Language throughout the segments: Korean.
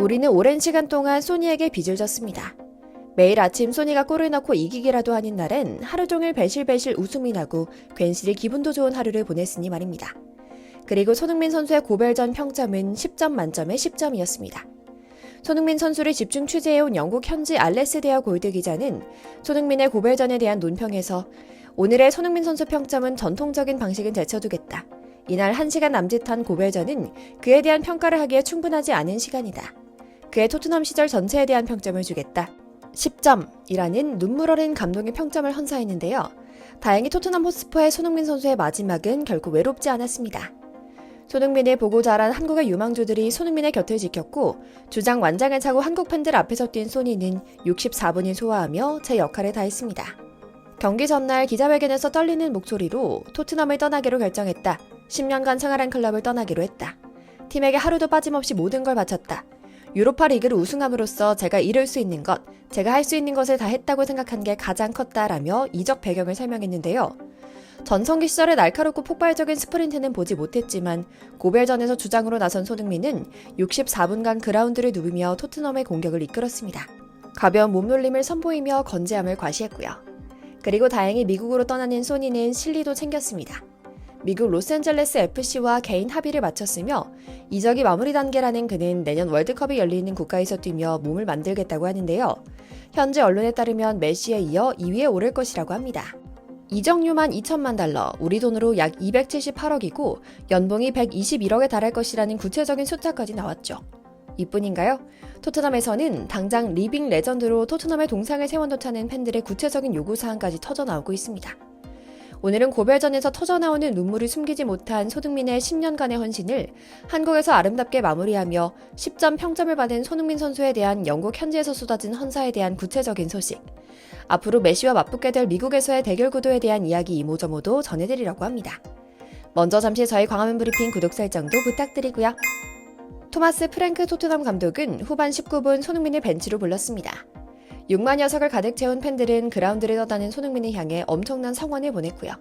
우리는 오랜 시간 동안 소니에게 빚을 졌습니다. 매일 아침 소니가 골을 넣고 이기기라도 하는 날엔 하루 종일 배실배실 웃음이 나고 괜시리 기분도 좋은 하루를 보냈으니 말입니다. 그리고 손흥민 선수의 고별전 평점은 10점 만점에 10점이었습니다. 손흥민 선수를 집중 취재해온 영국 현지 알레스데어 골드 기자는 손흥민의 고별전에 대한 논평에서 오늘의 손흥민 선수 평점은 전통적인 방식은 제쳐두겠다. 이날 1시간 남짓한 고별전은 그에 대한 평가를 하기에 충분하지 않은 시간이다. 그의 토트넘 시절 전체에 대한 평점을 주겠다. 10점이라는 눈물 어린 감동의 평점을 헌사했는데요. 다행히 토트넘 호스퍼의 손흥민 선수의 마지막은 결코 외롭지 않았습니다. 손흥민을 보고 자란 한국의 유망주들이 손흥민의 곁을 지켰고 주장 완장을 차고 한국 팬들 앞에서 뛴 소니는 64분을 소화하며 제 역할을 다했습니다. 경기 전날 기자회견에서 떨리는 목소리로 토트넘을 떠나기로 결정했다. 10년간 생활한 클럽을 떠나기로 했다. 팀에게 하루도 빠짐없이 모든 걸 바쳤다. 유로파 리그를 우승함으로써 제가 이룰 수 있는 것, 제가 할 수 있는 것을 다 했다고 생각한 게 가장 컸다라며 이적 배경을 설명했는데요. 전성기 시절의 날카롭고 폭발적인 스프린트는 보지 못했지만 고별전에서 주장으로 나선 손흥민은 64분간 그라운드를 누비며 토트넘의 공격을 이끌었습니다. 가벼운 몸놀림을 선보이며 건재함을 과시했고요. 그리고 다행히 미국으로 떠나는 소니는 실리도 챙겼습니다. 미국 로스앤젤레스 FC와 개인 합의를 마쳤으며 이적이 마무리 단계라는 그는 내년 월드컵이 열리는 국가에서 뛰며 몸을 만들겠다고 하는데요. 현재 언론에 따르면 메시에 이어 2위에 오를 것이라고 합니다. 이적료만 2천만 달러, 우리 돈으로 약 278억이고 연봉이 121억에 달할 것이라는 구체적인 숫자까지 나왔죠. 이뿐인가요? 토트넘에서는 당장 리빙 레전드로 토트넘의 동상을 세워놓자는 팬들의 구체적인 요구사항까지 터져나오고 있습니다. 오늘은 고별전에서 터져나오는 눈물을 숨기지 못한 손흥민의 10년간의 헌신을 한국에서 아름답게 마무리하며 10점 평점을 받은 손흥민 선수에 대한 영국 현지에서 쏟아진 헌사에 대한 구체적인 소식, 앞으로 메시와 맞붙게 될 미국에서의 대결 구도에 대한 이야기 이모저모도 전해드리려고 합니다. 먼저 잠시 저희 광화문 브리핑 구독 설정도 부탁드리고요. 토마스 프랭크 토트넘 감독은 후반 19분 손흥민을 벤치로 불렀습니다. 6만 녀석을 가득 채운 팬들은 그라운드를 떠나는 손흥민을 향해 엄청난 성원을 보냈고요.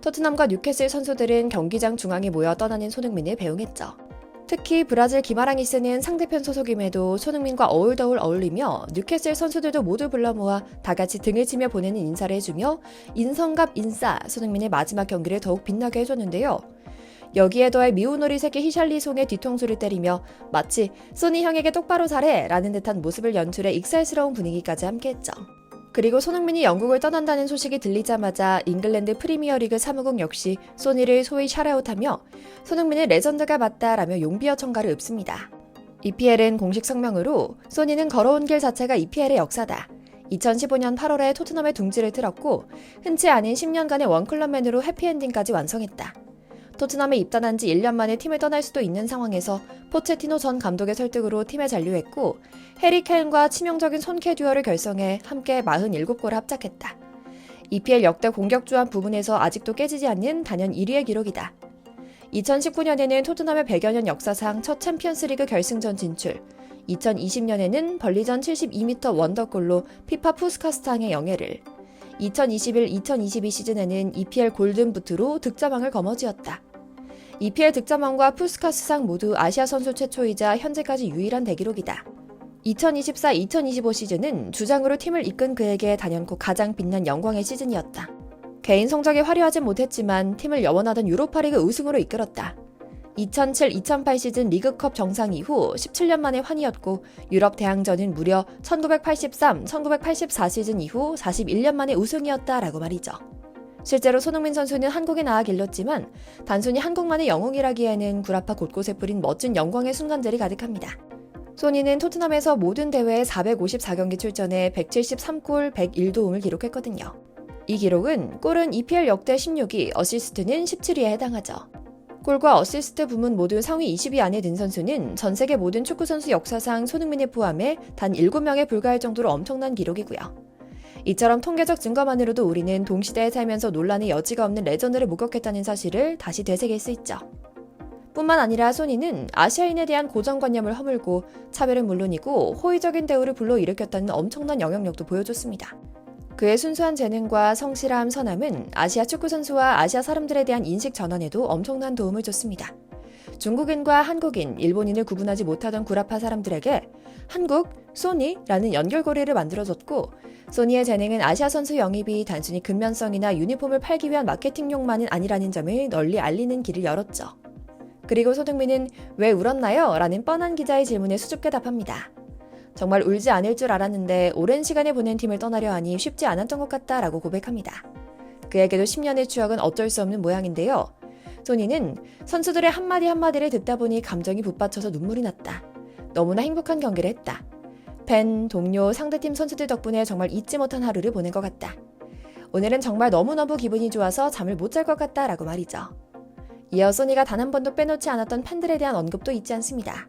토트넘과 뉴캐슬 선수들은 경기장 중앙에 모여 떠나는 손흥민을 배웅했죠. 특히 브라질 기마랑이스는 상대편 소속임에도 손흥민과 어울더울 어울리며 뉴캐슬 선수들도 모두 불러 모아 다같이 등을 치며 보내는 인사를 해주며 인성갑 인싸 손흥민의 마지막 경기를 더욱 빛나게 해줬는데요. 여기에 더해 미운 오리 새끼 히샬리송의 뒤통수를 때리며 마치 소니 형에게 똑바로 잘해 라는 듯한 모습을 연출해 익살스러운 분위기까지 함께했죠. 그리고 손흥민이 영국을 떠난다는 소식이 들리자마자 잉글랜드 프리미어리그 사무국 역시 소니를 소위 샤라웃하며 손흥민은 레전드가 맞다라며 용비어 청가를 읊습니다. EPL은 공식 성명으로 소니는 걸어온 길 자체가 EPL의 역사다. 2015년 8월에 토트넘의 둥지를 틀었고 흔치 않은 10년간의 원클럽맨으로 해피엔딩까지 완성했다. 토트넘에 입단한 지 1년 만에 팀을 떠날 수도 있는 상황에서 포체티노 전 감독의 설득으로 팀에 잔류했고 해리 케인과 치명적인 손캐 듀얼을 결성해 함께 47골을 합작했다. EPL 역대 공격주한 부분에서 아직도 깨지지 않는 단연 1위의 기록이다. 2019년에는 토트넘의 100여 년 역사상 첫 챔피언스리그 결승전 진출, 2020년에는 벌리전 72m 원더골로 피파 푸스카스탕의 영예를, 2021-2022 시즌에는 EPL 골든부트로 득점왕을 거머쥐었다. EPL 득점왕과 푸스카스상 모두 아시아 선수 최초이자 현재까지 유일한 대기록이다. 2024-2025 시즌은 주장으로 팀을 이끈 그에게 단연코 가장 빛난 영광의 시즌이었다. 개인 성적이 화려하진 못했지만 팀을 영원하던 유로파리그 우승으로 이끌었다. 2007-2008 시즌 리그컵 정상 이후 17년 만의 환희였고 유럽 대항전은 무려 1983-1984 시즌 이후 41년 만의 우승이었다라고 말이죠. 실제로 손흥민 선수는 한국에 나와 길렀지만 단순히 한국만의 영웅이라기에는 구라파 곳곳에 뿌린 멋진 영광의 순간들이 가득합니다. 소니는 토트넘에서 모든 대회에 454경기 출전해 173골 101도움을 기록했거든요. 이 기록은 골은 EPL 역대 16위, 어시스트는 17위에 해당하죠. 골과 어시스트 부문 모두 상위 20위 안에 든 선수는 전 세계 모든 축구선수 역사상 손흥민을 포함해 단 7명에 불과할 정도로 엄청난 기록이고요. 이처럼 통계적 증거만으로도 우리는 동시대에 살면서 논란의 여지가 없는 레전드를 목격했다는 사실을 다시 되새길 수 있죠. 뿐만 아니라 소니는 아시아인에 대한 고정관념을 허물고 차별은 물론이고 호의적인 대우를 불러일으켰다는 엄청난 영향력도 보여줬습니다. 그의 순수한 재능과 성실함, 선함은 아시아 축구 선수와 아시아 사람들에 대한 인식 전환에도 엄청난 도움을 줬습니다. 중국인과 한국인, 일본인을 구분하지 못하던 구라파 사람들에게 한국, 소니라는 연결고리를 만들어줬고, 소니의 재능은 아시아 선수 영입이 단순히 근면성이나 유니폼을 팔기 위한 마케팅용만은 아니라는 점을 널리 알리는 길을 열었죠. 그리고 손흥민은 왜 울었나요? 라는 뻔한 기자의 질문에 수줍게 답합니다. 정말 울지 않을 줄 알았는데 오랜 시간을 보낸 팀을 떠나려 하니 쉽지 않았던 것 같다라고 고백합니다. 그에게도 10년의 추억은 어쩔 수 없는 모양인데요. 소니는 선수들의 한마디 한마디를 듣다 보니 감정이 북받쳐서 눈물이 났다. 너무나 행복한 경기를 했다. 팬, 동료, 상대팀 선수들 덕분에 정말 잊지 못한 하루를 보낸 것 같다. 오늘은 정말 너무너무 기분이 좋아서 잠을 못 잘 것 같다 라고 말이죠. 이어 소니가 단 한 번도 빼놓지 않았던 팬들에 대한 언급도 잊지 않습니다.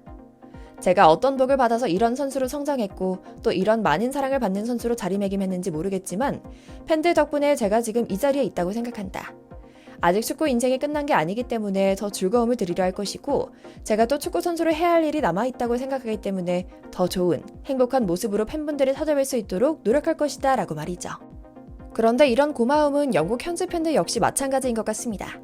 제가 어떤 복을 받아서 이런 선수로 성장했고 또 이런 많은 사랑을 받는 선수로 자리매김했는지 모르겠지만 팬들 덕분에 제가 지금 이 자리에 있다고 생각한다. 아직 축구 인생이 끝난 게 아니기 때문에 더 즐거움을 드리려 할 것이고 제가 또 축구 선수를 해야 할 일이 남아있다고 생각하기 때문에 더 좋은 행복한 모습으로 팬분들을 찾아뵐 수 있도록 노력할 것이다 라고 말이죠. 그런데 이런 고마움은 영국 현지 팬들 역시 마찬가지인 것 같습니다.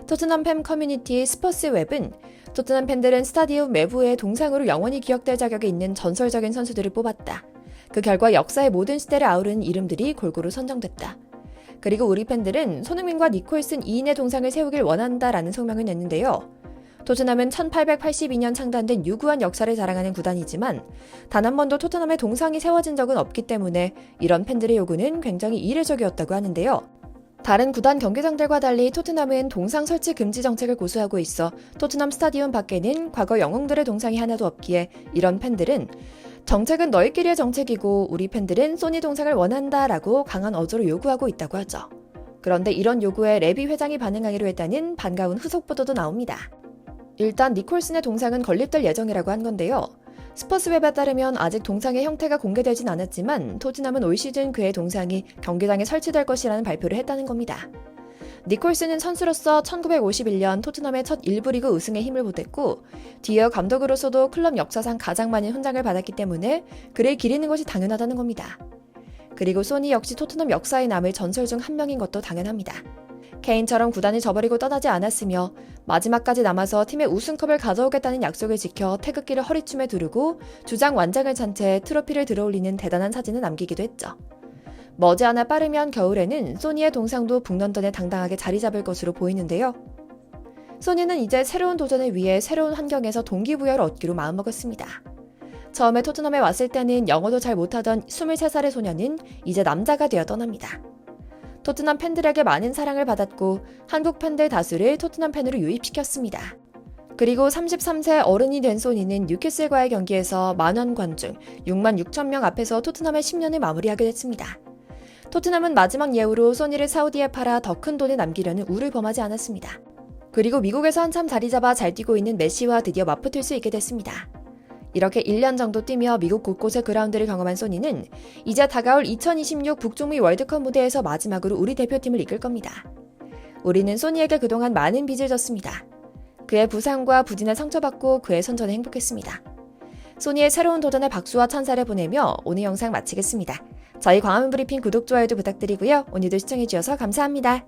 토트넘 팬 커뮤니티 스퍼스웹은 토트넘 팬들은 스타디움 외부의 동상으로 영원히 기억될 자격이 있는 전설적인 선수들을 뽑았다. 그 결과 역사의 모든 시대를 아우르는 이름들이 골고루 선정됐다. 그리고 우리 팬들은 손흥민과 니콜슨 2인의 동상을 세우길 원한다라는 성명을 냈는데요. 토트넘은 1882년 창단된 유구한 역사를 자랑하는 구단이지만 단 한 번도 토트넘의 동상이 세워진 적은 없기 때문에 이런 팬들의 요구는 굉장히 이례적이었다고 하는데요. 다른 구단 경기장들과 달리 토트넘은 동상 설치 금지 정책을 고수하고 있어 토트넘 스타디움 밖에는 과거 영웅들의 동상이 하나도 없기에 이런 팬들은 정책은 너희끼리의 정책이고 우리 팬들은 소니 동상을 원한다라고 강한 어조로 요구하고 있다고 하죠. 그런데 이런 요구에 레비 회장이 반응하기로 했다는 반가운 후속 보도도 나옵니다. 일단 니콜슨의 동상은 건립될 예정이라고 한 건데요. 스퍼스웹에 따르면 아직 동상의 형태가 공개되진 않았지만 토트넘은 올 시즌 그의 동상이 경기장에 설치될 것이라는 발표를 했다는 겁니다. 니콜슨은 선수로서 1951년 토트넘의 첫 1부 리그 우승에 힘을 보탰고 뒤이어 감독으로서도 클럽 역사상 가장 많은 훈장을 받았기 때문에 그를 기리는 것이 당연하다는 겁니다. 그리고 소니 역시 토트넘 역사에 남을 전설 중 한 명인 것도 당연합니다. 케인처럼 구단을 저버리고 떠나지 않았으며 마지막까지 남아서 팀의 우승컵을 가져오겠다는 약속을 지켜 태극기를 허리춤에 두르고 주장 완장을 찬 채 트로피를 들어올리는 대단한 사진을 남기기도 했죠. 머지않아 빠르면 겨울에는 소니의 동상도 북런던에 당당하게 자리 잡을 것으로 보이는데요. 소니는 이제 새로운 도전을 위해 새로운 환경에서 동기부여를 얻기로 마음먹었습니다. 처음에 토트넘에 왔을 때는 영어도 잘 못하던 23살의 소녀는 이제 남자가 되어 떠납니다. 토트넘 팬들에게 많은 사랑을 받았고 한국 팬들 다수를 토트넘 팬으로 유입시켰습니다. 그리고 33세 어른이 된 소니는 뉴캐슬과의 경기에서 만원 관중 6만 6천 명 앞에서 토트넘의 10년을 마무리하게 됐습니다. 토트넘은 마지막 예우로 소니를 사우디에 팔아 더 큰 돈을 남기려는 우를 범하지 않았습니다. 그리고 미국에서 한참 자리 잡아 잘 뛰고 있는 메시와 드디어 맞붙을 수 있게 됐습니다. 이렇게 1년 정도 뛰며 미국 곳곳의 그라운드를 경험한 소니는 이제 다가올 2026 북중미 월드컵 무대에서 마지막으로 우리 대표팀을 이끌 겁니다. 우리는 소니에게 그동안 많은 빚을 졌습니다. 그의 부상과 부진에 상처받고 그의 선전에 행복했습니다. 소니의 새로운 도전에 박수와 찬사를 보내며 오늘 영상 마치겠습니다. 저희 광화문 브리핑 구독, 좋아요도 부탁드리고요. 오늘도 시청해주셔서 감사합니다.